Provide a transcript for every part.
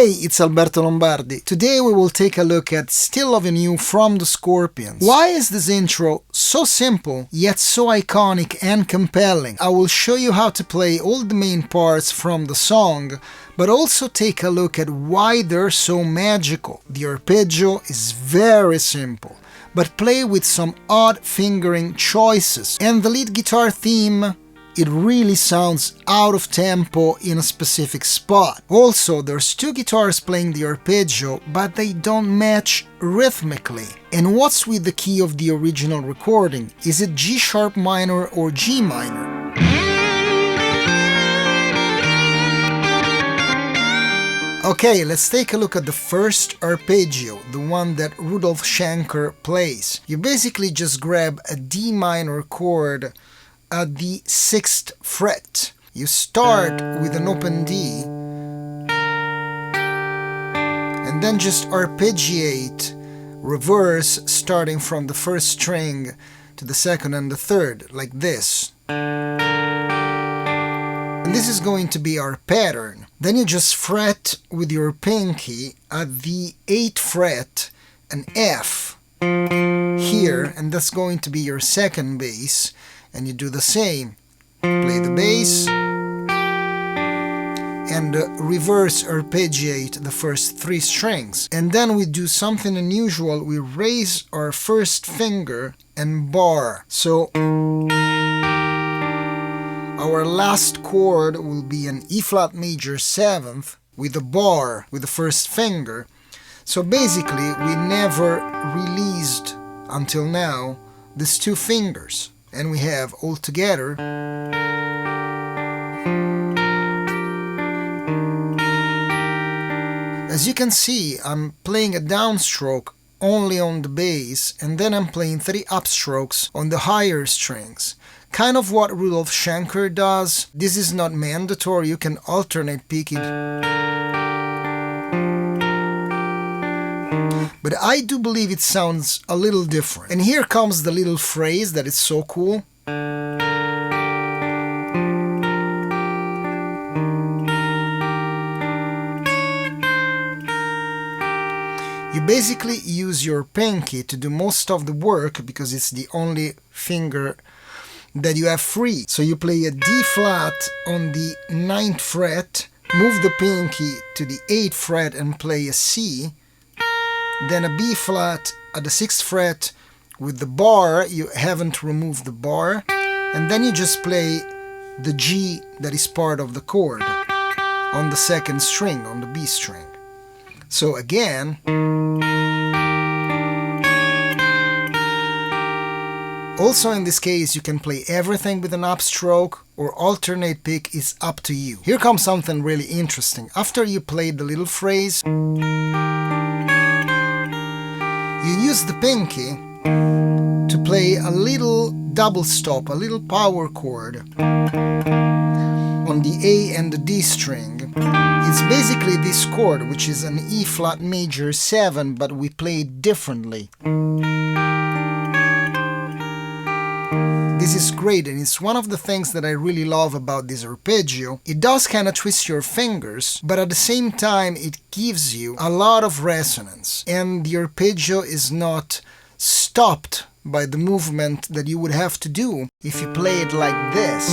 Hey, it's Alberto Lombardi. Today we will take a look at Still Loving You from the Scorpions. Why is this intro so simple, yet so iconic and compelling? I will show you how to play all the main parts from the song, but also take a look at why they're so magical. The arpeggio is very simple, but play with some odd fingering choices. And the lead guitar theme, it really sounds out of tempo in a specific spot. Also, there's two guitars playing the arpeggio, but they don't match rhythmically. And what's with the key of the original recording? Is it G sharp minor or G minor? Okay, let's take a look at the first arpeggio, the one that Rudolf Shenker plays. You basically just grab a D minor chord at the 6th fret. You start with an open D and then just arpeggiate reverse starting from the first string to the second and the third, like this. And this is going to be our pattern. Then you just fret with your pinky at the 8th fret an F here, and that's going to be your second bass. And you do the same. Play the bass and reverse arpeggiate the first 3 strings. And then we do something unusual. We raise our first finger and bar. So our last chord will be an E flat major 7th with a bar with the first finger. So basically we never released until now these 2 fingers. And we have all together as you can see, I'm playing a downstroke only on the bass, and then I'm playing 3 upstrokes on the higher strings. Kind of what Rudolf Shenker does. This is not mandatory, you can alternate pick it. But I do believe it sounds a little different. And here comes the little phrase that is so cool. You basically use your pinky to do most of the work because it's the only finger that you have free. So you play a D flat on the 9th fret, move the pinky to the 8th fret and play a C. Then a B flat at the 6th fret with the bar, you haven't removed the bar, and then you just play the G that is part of the chord on the 2nd string, on the B string. So again, also in this case you can play everything with an upstroke or alternate pick, is up to you. Here comes something really interesting. After you play the little phrase, you use the pinky to play a little double stop, a little power chord on the A and the D string. It's basically this chord, which is an E flat major 7, but we play it differently. This is great, and it's one of the things that I really love about this arpeggio. It does kind of twist your fingers, but at the same time it gives you a lot of resonance, and the arpeggio is not stopped by the movement that you would have to do if you play it like this.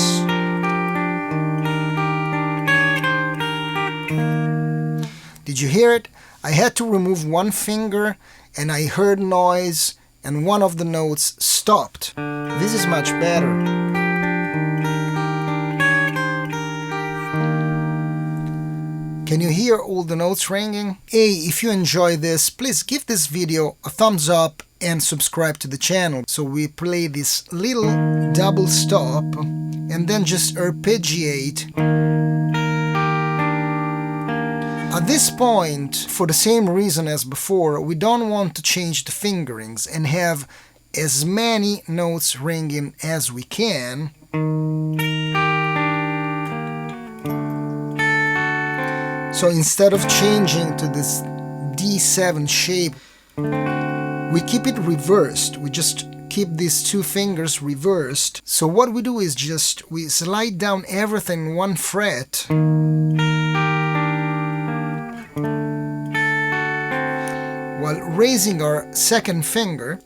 Did you hear it? I had to remove one finger and I heard noise and one of the notes stopped. This is much better. Can you hear all the notes ringing? Hey, if you enjoy this, please give this video a thumbs up and subscribe to the channel. So we play this little double stop and then just arpeggiate. At this point, for the same reason as before, we don't want to change the fingerings and have as many notes ringing as we can. So instead of changing to this D7 shape, we keep it reversed. We just keep these 2 fingers reversed. So what we do is just we slide down everything 1 fret. raising our second finger,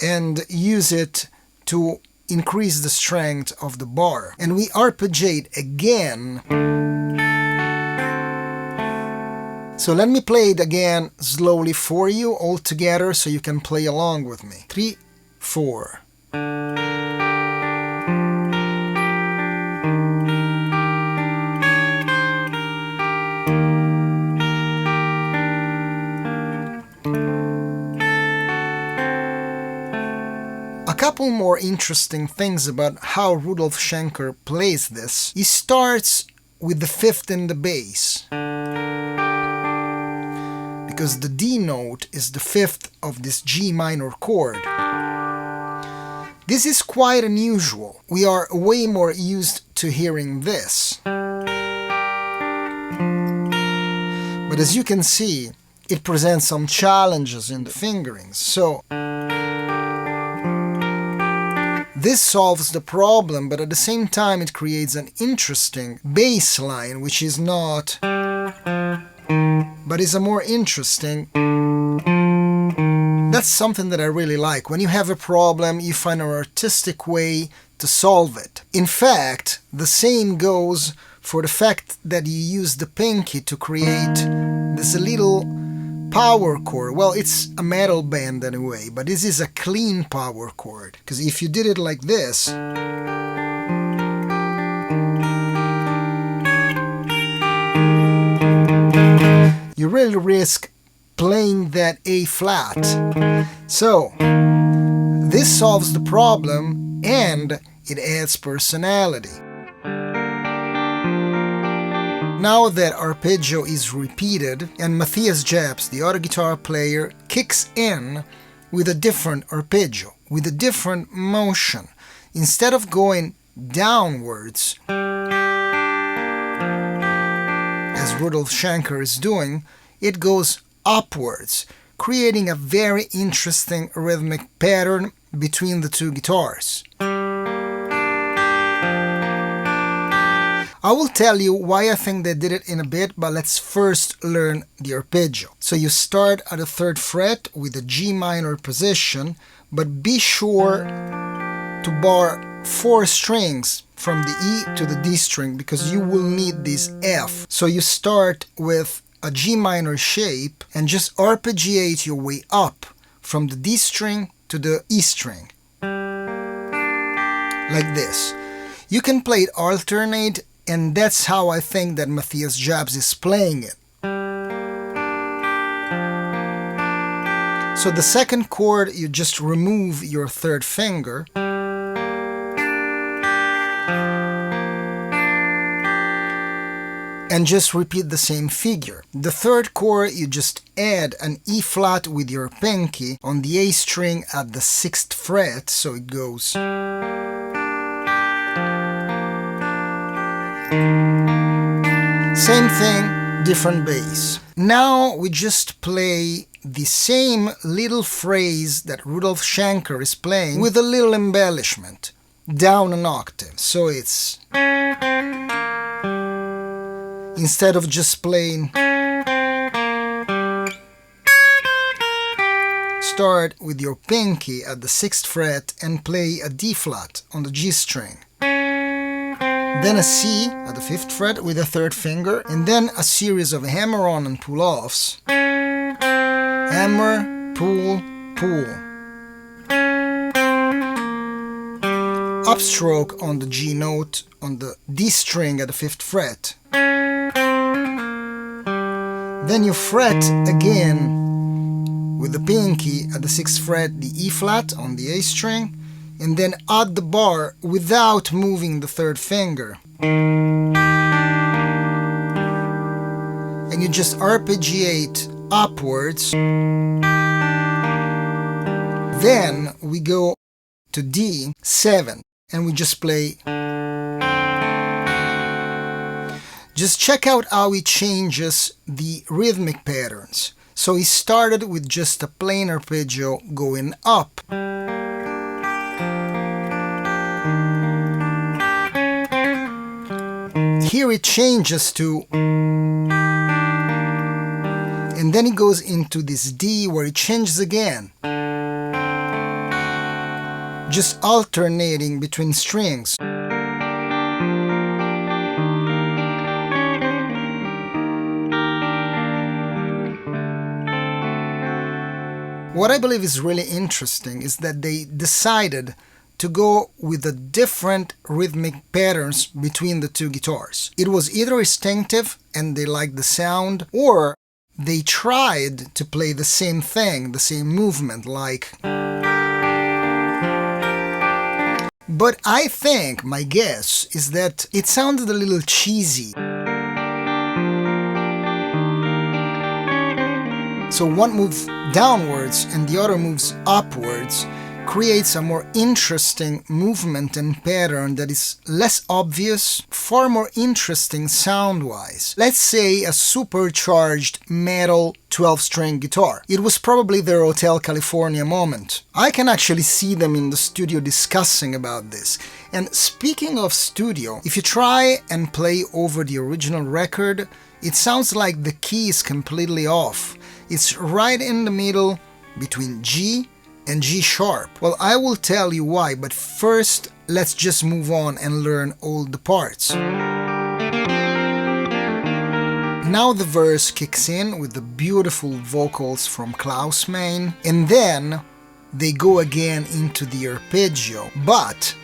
and use it to increase the strength of the bar. And we arpeggiate again. So let me play it again slowly for you all together so you can play along with me. 3, 4. A couple more interesting things about how Rudolf Schenker plays this. He starts with the 5th in the bass, because the D note is the 5th of this G minor chord. This is quite unusual. We are way more used to hearing this. But as you can see, it presents some challenges in the fingerings. So this solves the problem, but at the same time it creates an interesting bass line, which is not, but is a more interesting. That's something that I really like. When you have a problem, you find an artistic way to solve it. In fact, the same goes for the fact that you use the pinky to create this little power chord. Well, it's a metal band anyway, but this is a clean power chord. Because if you did it like this, you really risk playing that A flat. So this solves the problem and it adds personality. Now that arpeggio is repeated and Matthias Jabs, the other guitar player, kicks in with a different arpeggio, with a different motion. Instead of going downwards, as Rudolf Schenker is doing, it goes upwards, creating a very interesting rhythmic pattern between the two guitars. I will tell you why I think they did it in a bit, but let's first learn the arpeggio. So you start at the 3rd fret with a G minor position, but be sure to bar 4 strings from the E to the D string, because you will need this F. So you start with a G minor shape and just arpeggiate your way up from the D string to the E string, like this. You can play it alternate, and that's how I think that Matthias Jabs is playing it. So the 2nd chord, you just remove your 3rd finger, and just repeat the same figure. The 3rd chord, you just add an E flat with your pinky on the A string at the 6th fret, so it goes. Same thing, different bass. Now we just play the same little phrase that Rudolf Schenker is playing with a little embellishment, down an octave. So it's, instead of just playing, start with your pinky at the 6th fret and play a D flat on the G string. Then a C at the 5th fret with a 3rd finger, and then a series of hammer-on and pull-offs. Hammer, pull, pull. Upstroke on the G note on the D string at the 5th fret. Then you fret again with the pinky at the 6th fret the E flat on the A string, and then add the bar without moving the 3rd finger. And you just arpeggiate upwards. Then we go to D7 and we just play. Just check out how he changes the rhythmic patterns. So he started with just a plain arpeggio going up. Here it changes to, and And then it goes into this D where it changes again, just alternating between strings. What I believe is really interesting is that they decided to go with the different rhythmic patterns between the two guitars. It was either instinctive and they liked the sound, or they tried to play the same thing, the same movement, like. But I think, my guess, is that it sounded a little cheesy. So one moves downwards and the other moves upwards, creates a more interesting movement and pattern that is less obvious, far more interesting sound-wise. Let's say a supercharged metal 12-string guitar. It was probably their Hotel California moment. I can actually see them in the studio discussing about this. And speaking of studio, if you try and play over the original record, it sounds like the key is completely off. It's right in the middle between G and G sharp. Well, I will tell you why, but first let's just move on and learn all the parts. Now the verse kicks in with the beautiful vocals from Klaus Meine, and then they go again into the arpeggio. But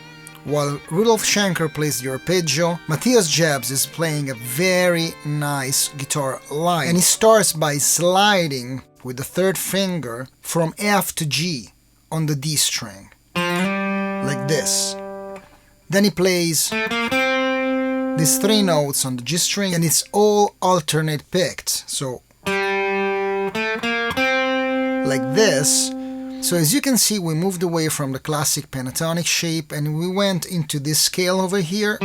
while Rudolf Schenker plays the arpeggio, Matthias Jabs is playing a very nice guitar line, and he starts by sliding with the third finger from F to G on the D string, like this. Then he plays these three notes on the G string, and it's all alternate picked, so like this. So as you can see, we moved away from the classic pentatonic shape and we went into this scale over here,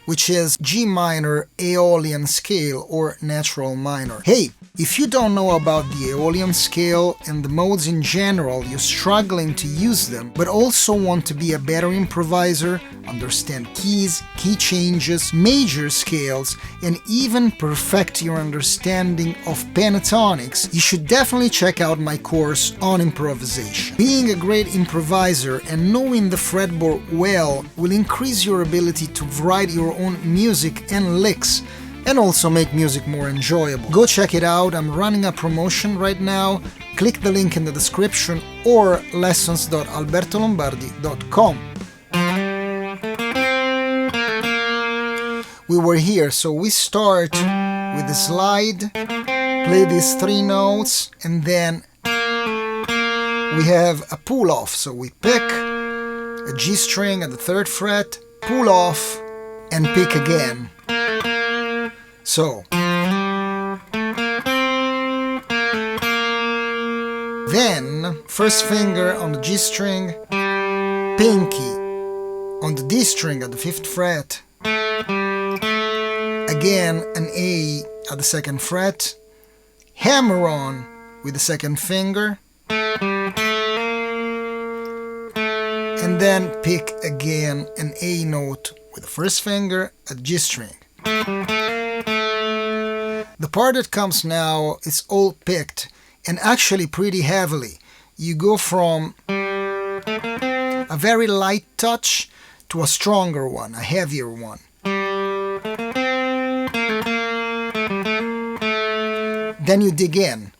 which is G minor Aeolian scale or natural minor. Hey, if you don't know about the Aeolian scale and the modes in general, you're struggling to use them, but also want to be a better improviser, understand keys, key changes, major scales, and even perfect your understanding of pentatonics, you should definitely check out my course on improvisation. Being a great improviser and knowing the fretboard well will increase your ability to write your own music and licks, and also make music more enjoyable. Go check it out, I'm running a promotion right now. Click the link in the description or lessons.albertolombardi.com. We were here, so we start with the slide, play these three notes, and then we have a pull off. So we pick a G string at the 3rd fret, pull off, and pick again. So then first finger on the G string, pinky on the D string at the 5th fret, again an A at the 2nd fret, hammer on with the 2nd finger, and then pick again an A note with the 1st finger at G string. The part that comes now is all picked, and actually pretty heavily. You go from a very light touch to a stronger one, a heavier one. Then you dig in.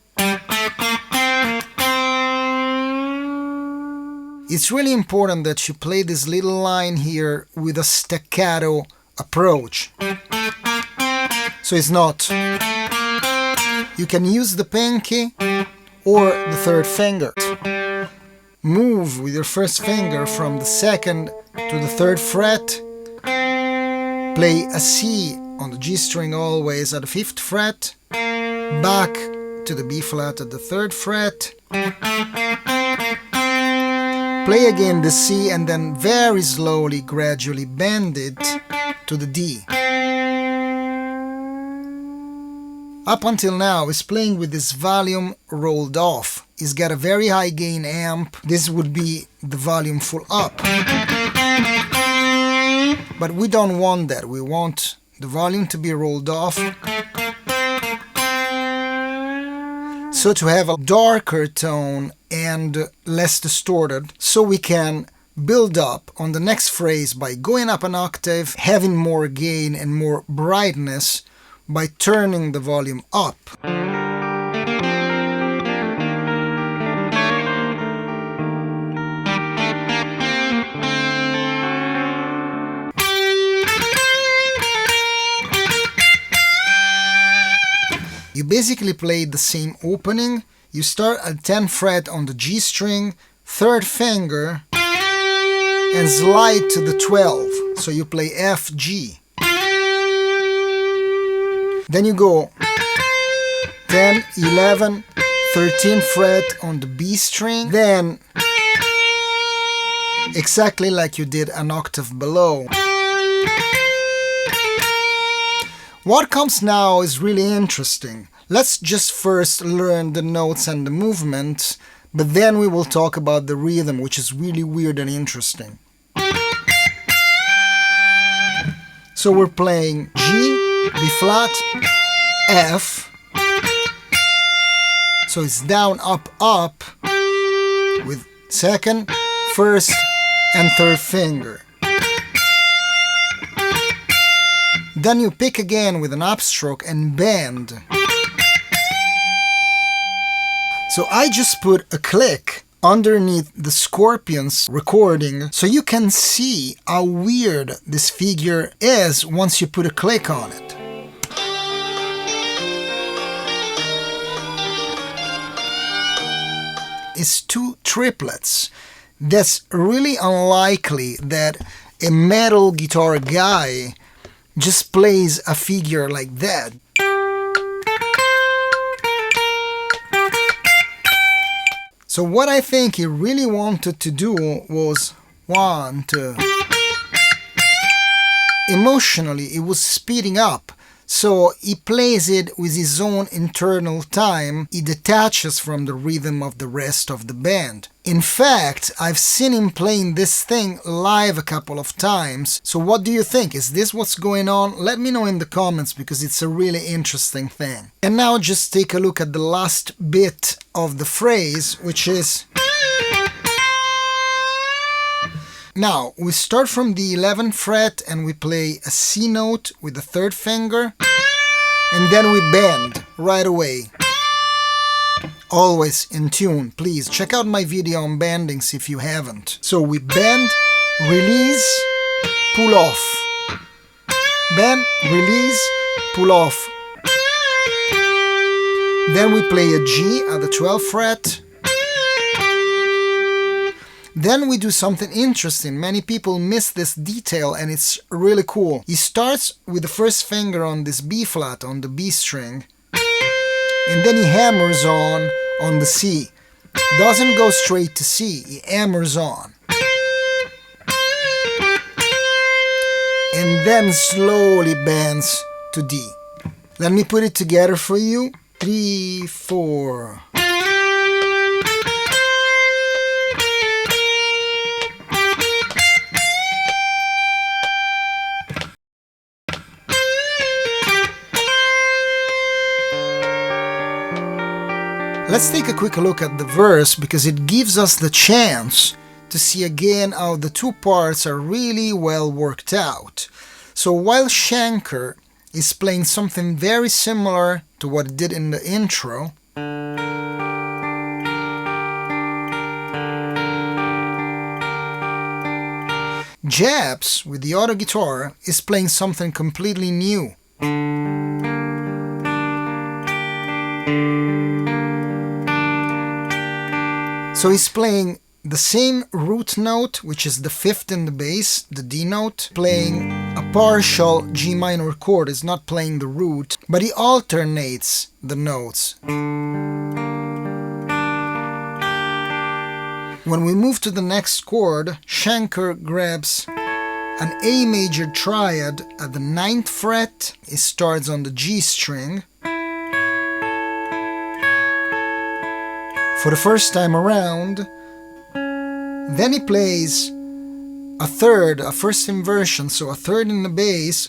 It's really important that you play this little line here with a staccato approach. So it's not. You can use the pinky or the 3rd finger. Move with your 1st finger from the 2nd to the 3rd fret. Play a C on the G string always at the 5th fret. Back to the B flat at the 3rd fret. Play again the C and then very slowly, gradually bend it to the D. Up until now, he's playing with this volume rolled off. He's got a very high gain amp. This would be the volume full up. But we don't want that. We want the volume to be rolled off. so to have a darker tone and less distorted, so we can build up on the next phrase by going up an octave, having more gain and more brightness by turning the volume up. You basically play the same opening. You start at 10th fret on the G string, 3rd finger, and slide to the 12. So you play F, G. Then you go 10, 11, 13th fret on the B string, then exactly like you did an octave below. What comes now is really interesting. Let's just first learn the notes and the movement, but then we will talk about the rhythm, which is really weird and interesting. So we're playing G, B flat, F. So it's down, up, up, with 2nd, 1st, and 3rd finger. Then you pick again with an upstroke and bend. So I just put a click underneath the Scorpions recording so you can see how weird this figure is once you put a click on it. It's 2 triplets. That's really unlikely that a metal guitar guy just plays a figure like that. So what I think he really wanted to do was 1, 2. Emotionally, it was speeding up. So he plays it with his own internal time. He detaches from the rhythm of the rest of the band. In fact, I've seen him playing this thing live a couple of times. So what do you think? Is this what's going on? Let me know in the comments because it's a really interesting thing. And now just take a look at the last bit of the phrase, which is... Now, we start from the 11th fret and we play a C note with the 3rd finger, and then we bend right away. Always in tune. Please check out my video on bendings if you haven't. So we bend, release, pull off. Bend, release, pull off. Then we play a G at the 12th fret. Then we do something interesting. Many people miss this detail and it's really cool. He starts with the 1st finger on this B flat on the B string, and then he hammers on the C. Doesn't go straight to C, he hammers on. And then slowly bends to D. Let me put it together for you. 3, 4. Let's take a quick look at the verse because it gives us the chance to see again how the 2 parts are really well worked out. So while Shenker is playing something very similar to what it did in the intro, Japs, with the other guitar, is playing something completely new. So he's playing the same root note, which is the 5th in the bass, the D note, playing a partial G minor chord. He's not playing the root, but he alternates the notes. When we move to the next chord, Shenker grabs an A major triad at the 9th fret. He starts on the G string. For the first time around, then he plays a 3rd, a 1st inversion, so a 3rd in the bass,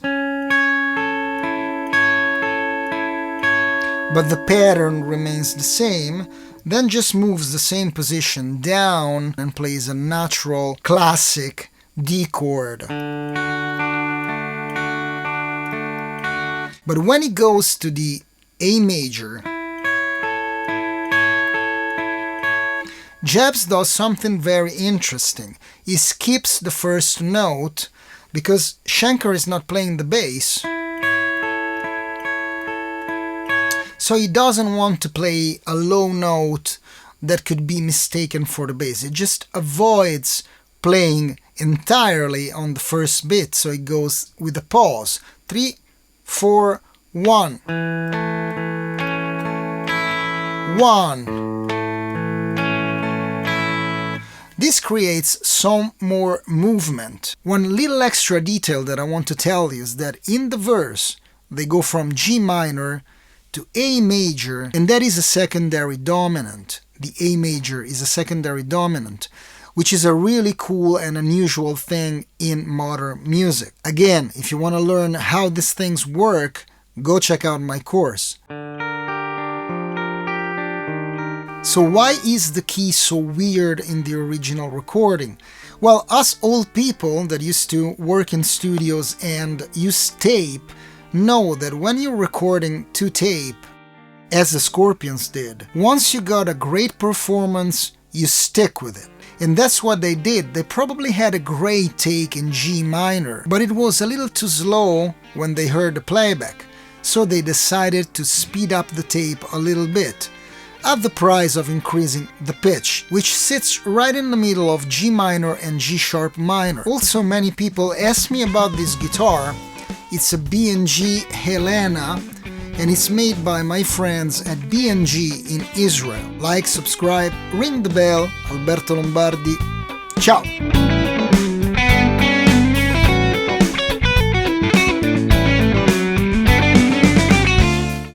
but the pattern remains the same, then just moves the same position down and plays a natural, classic D chord. But when it goes to the A major, Jebs does something very interesting. He skips the first note because Shenker is not playing the bass. So he doesn't want to play a low note that could be mistaken for the bass. It just avoids playing entirely on the first beat, so it goes with a pause. 3, 4, 1. 1. This creates some more movement. One little extra detail that I want to tell you is that in the verse, they go from G minor to A major, and that is a secondary dominant. The A major is a secondary dominant, which is a really cool and unusual thing in modern music. Again, if you want to learn how these things work, go check out my course. So why is the key so weird in the original recording? Well, us old people that used to work in studios and use tape know that when you're recording to tape, as the Scorpions did, once you got a great performance, you stick with it. And that's what they did. They probably had a great take in G minor, but it was a little too slow when they heard the playback. So they decided to speed up the tape a little bit, at the price of increasing the pitch, which sits right in the middle of G minor and G sharp minor. Also, many people ask me about this guitar. It's a B&G Helena, and it's made by my friends at B&G in Israel. Like, subscribe, ring the bell. Alberto Lombardi. Ciao!